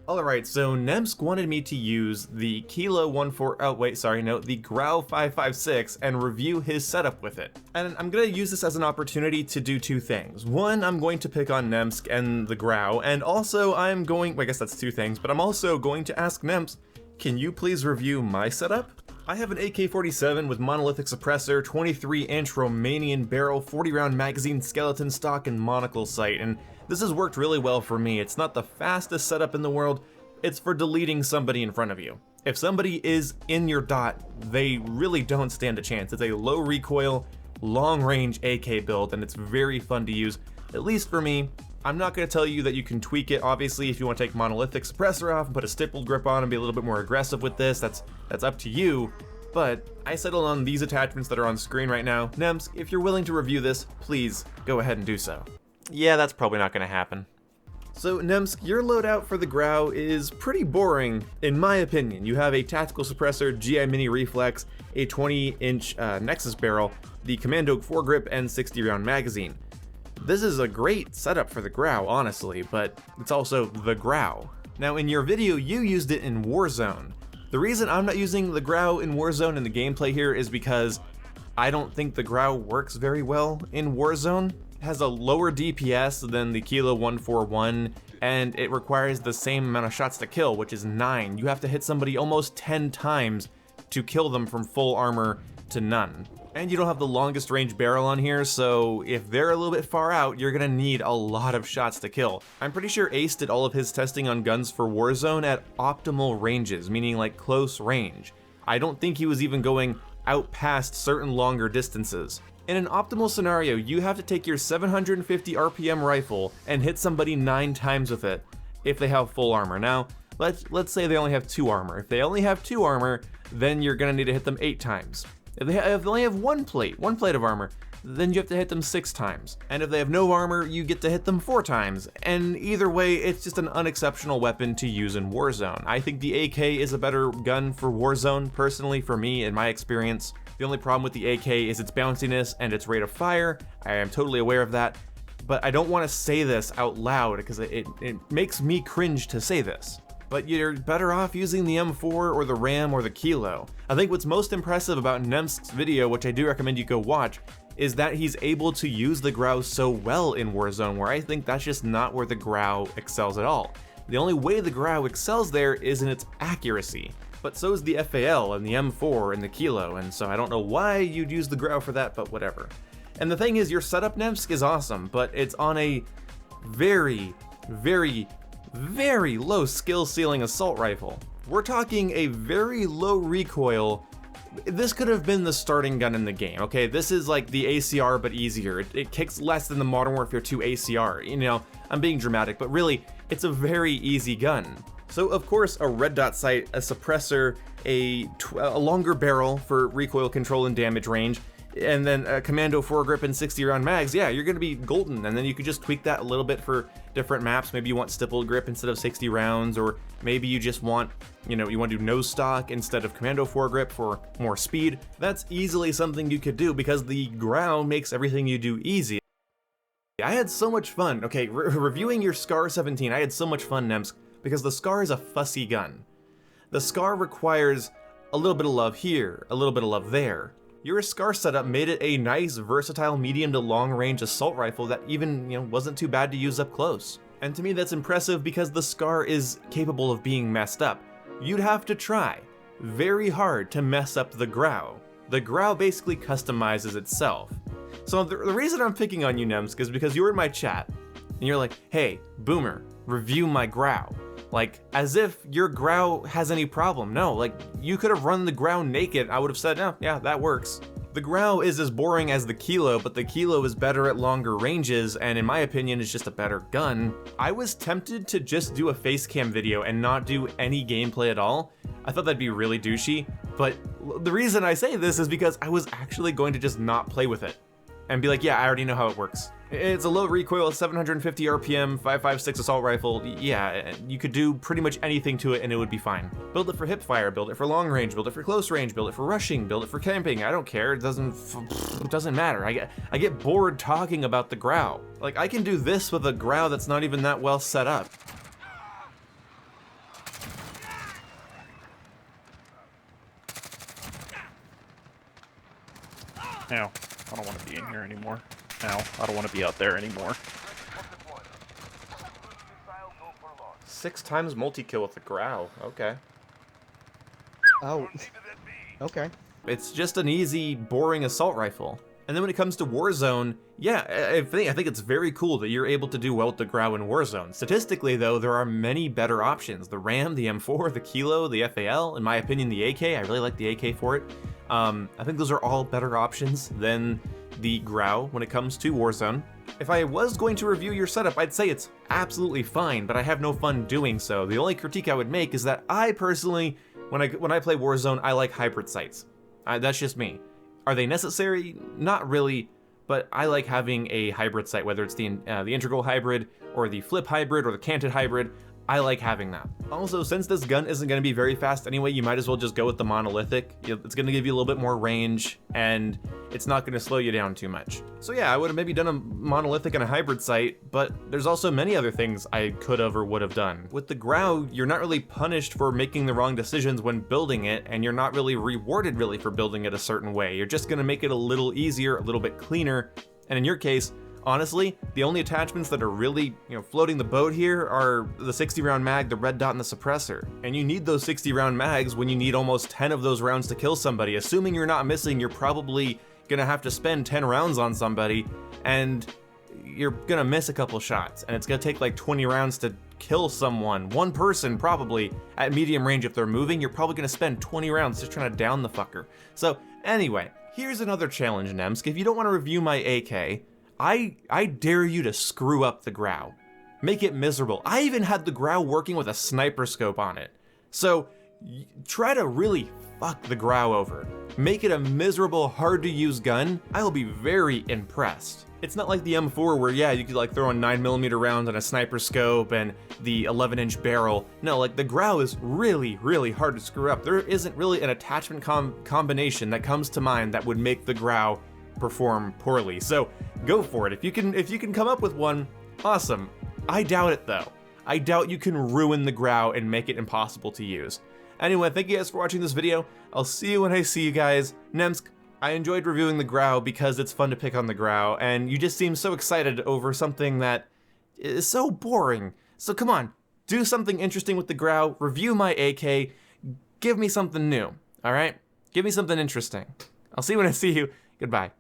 Alright, so Nemsk wanted me to use the the Grau 556 and review his setup with it. And I'm gonna use this as an opportunity to do two things. One, I'm going to pick on Nemsk and the Grau, and also well, I guess that's two things, but I'm also going to ask Nemsk, can you please review my setup? I have an AK-47 with monolithic suppressor, 23-inch Romanian barrel, 40-round magazine, skeleton stock, and monocle sight, and this has worked really well for me. It's not the fastest setup in the world, it's for deleting somebody in front of you. If somebody is in your dot, they really don't stand a chance. It's a low recoil, long range AK build, and it's very fun to use, at least for me. I'm not going to tell you that you can tweak it. Obviously, if you want to take monolithic suppressor off and put a stippled grip on and be a little bit more aggressive with this, that's up to you. But I settled on these attachments that are on screen right now. Nemsk, if you're willing to review this, please go ahead and do so. Yeah, that's probably not going to happen. So Nemsk, your loadout for the Grau is pretty boring, in my opinion. You have a tactical suppressor, GI Mini Reflex, a 20-inch Nexus barrel, the Commando foregrip, and 60-round magazine. This is a great setup for the Grau, honestly, but it's also the Grau. Now, in your video, you used it in Warzone. The reason I'm not using the Grau in Warzone in the gameplay here is because I don't think the Grau works very well in Warzone. It has a lower DPS than the Kilo 141, and it requires the same amount of shots to kill, which is 9. You have to hit somebody almost 10 times to kill them from full armor to none. And you don't have the longest range barrel on here, so if they're a little bit far out, you're gonna need a lot of shots to kill. I'm pretty sure Ace did all of his testing on guns for Warzone at optimal ranges, meaning like close range. I don't think he was even going out past certain longer distances. In an optimal scenario, you have to take your 750 RPM rifle and hit somebody 9 times with it if they have full armor. Now, let's say they only have 2 armor. If they only have 2 armor, then you're gonna need to hit them 8 times. If they only have one plate of armor, then you have to hit them 6 times. And if they have no armor, you get to hit them 4 times. And either way, it's just an unexceptional weapon to use in Warzone. I think the AK is a better gun for Warzone, personally, for me, in my experience. The only problem with the AK is its bounciness and its rate of fire. I am totally aware of that. But I don't want to say this out loud because it makes me cringe to say this. But you're better off using the M4 or the Ram or the Kilo. I think what's most impressive about Nemsk's video, which I do recommend you go watch, is that he's able to use the Grau so well in Warzone, where I think that's just not where the Grau excels at all. The only way the Grau excels there is in its accuracy. But so is the FAL and the M4 and the Kilo, and so I don't know why you'd use the Grau for that, but whatever. And the thing is, your setup, Nemsk, is awesome, but it's on a very, very, very low skill ceiling assault rifle. We're talking a very low recoil. This could have been the starting gun in the game, okay? This is like the ACR but easier. It kicks less than the Modern Warfare 2 ACR. You know, I'm being dramatic, but really, it's a very easy gun. So of course, a red dot sight, a suppressor, a longer barrel for recoil control and damage range, and then a Commando foregrip and 60-round mags, yeah, you're gonna be golden. And then you could just tweak that a little bit for different maps. Maybe you want stippled grip instead of 60 rounds, or maybe you just want, you want to do nose stock instead of Commando foregrip for more speed. That's easily something you could do because the Grau makes everything you do easy. I had so much fun. Okay, reviewing your Scar 17, I had so much fun, Nemsk, because the Scar is a fussy gun. The Scar requires a little bit of love here, a little bit of love there. Your Scar setup made it a nice, versatile, medium to long range assault rifle that even, wasn't too bad to use up close. And to me that's impressive because the Scar is capable of being messed up. You'd have to try very hard to mess up the Grau. The Grau basically customizes itself. So the reason I'm picking on you, Nemsk, is because you were in my chat, and you're like, hey, Boomer, review my Grau. Like, as if your Grau has any problem. No, like, you could have run the Grau naked. I would have said, no, yeah, that works. The Grau is as boring as the Kilo, but the Kilo is better at longer ranges, and in my opinion, is just a better gun. I was tempted to just do a face cam video and not do any gameplay at all. I thought that'd be really douchey, but the reason I say this is because I was actually going to just not play with it and be like, yeah, I already know how it works. It's a low recoil, 750 RPM, 5.56 assault rifle. Yeah, you could do pretty much anything to it and it would be fine. Build it for hip fire, build it for long range, build it for close range, build it for rushing, build it for camping. I don't care, it doesn't matter. I get bored talking about the Grau. Like, I can do this with a Grau that's not even that well set up. Ow. I don't want to be in here anymore. Ow. I don't want to be out there anymore. 6 times multi-kill with the Grau. Okay. Oh. Okay. It's just an easy, boring assault rifle. And then when it comes to Warzone, yeah, I think it's very cool that you're able to do well with the Grau in Warzone. Statistically, though, there are many better options. The RAM, the M4, the Kilo, the FAL, in my opinion, the AK. I really like the AK for it. I think those are all better options than the Grau when it comes to Warzone. If I was going to review your setup, I'd say it's absolutely fine, but I have no fun doing so. The only critique I would make is that I personally, when I play Warzone, I like hybrid sights. That's just me. Are they necessary? Not really, but I like having a hybrid sight, whether it's the integral hybrid, or the flip hybrid, or the canted hybrid. I like having that. Also, since this gun isn't going to be very fast anyway, you might as well just go with the monolithic. It's going to give you a little bit more range, and it's not going to slow you down too much. So yeah, I would have maybe done a monolithic and a hybrid sight, but there's also many other things I could have or would have done. With the Grau, you're not really punished for making the wrong decisions when building it, and you're not really rewarded really for building it a certain way. You're just going to make it a little easier, a little bit cleaner, and in your case, honestly, the only attachments that are really, floating the boat here are the 60-round mag, the red dot, and the suppressor. And you need those 60-round mags when you need almost 10 of those rounds to kill somebody. Assuming you're not missing, you're probably gonna have to spend 10 rounds on somebody, and you're gonna miss a couple shots. And it's gonna take like 20 rounds to kill someone. One person, probably, at medium range. If they're moving, you're probably gonna spend 20 rounds just trying to down the fucker. So, anyway, here's another challenge, Nemsk. If you don't want to review my AK, I dare you to screw up the Grau. Make it miserable. I even had the Grau working with a sniper scope on it. So try to really fuck the Grau over. Make it a miserable, hard to use gun. I will be very impressed. It's not like the M4 where, yeah, you could like throw a 9mm round and a sniper scope and the 11-inch barrel. No, like the Grau is really, really hard to screw up. There isn't really an attachment combination that comes to mind that would make the Grau perform poorly. So go for it. If you can come up with one, awesome. I doubt it though. I doubt you can ruin the Grau and make it impossible to use. Anyway, thank you guys for watching this video. I'll see you when I see you guys. Nemsk, I enjoyed reviewing the Grau because it's fun to pick on the Grau, and you just seem so excited over something that is so boring. So come on, do something interesting with the Grau, review my AK, give me something new, alright? Give me something interesting. I'll see you when I see you. Goodbye.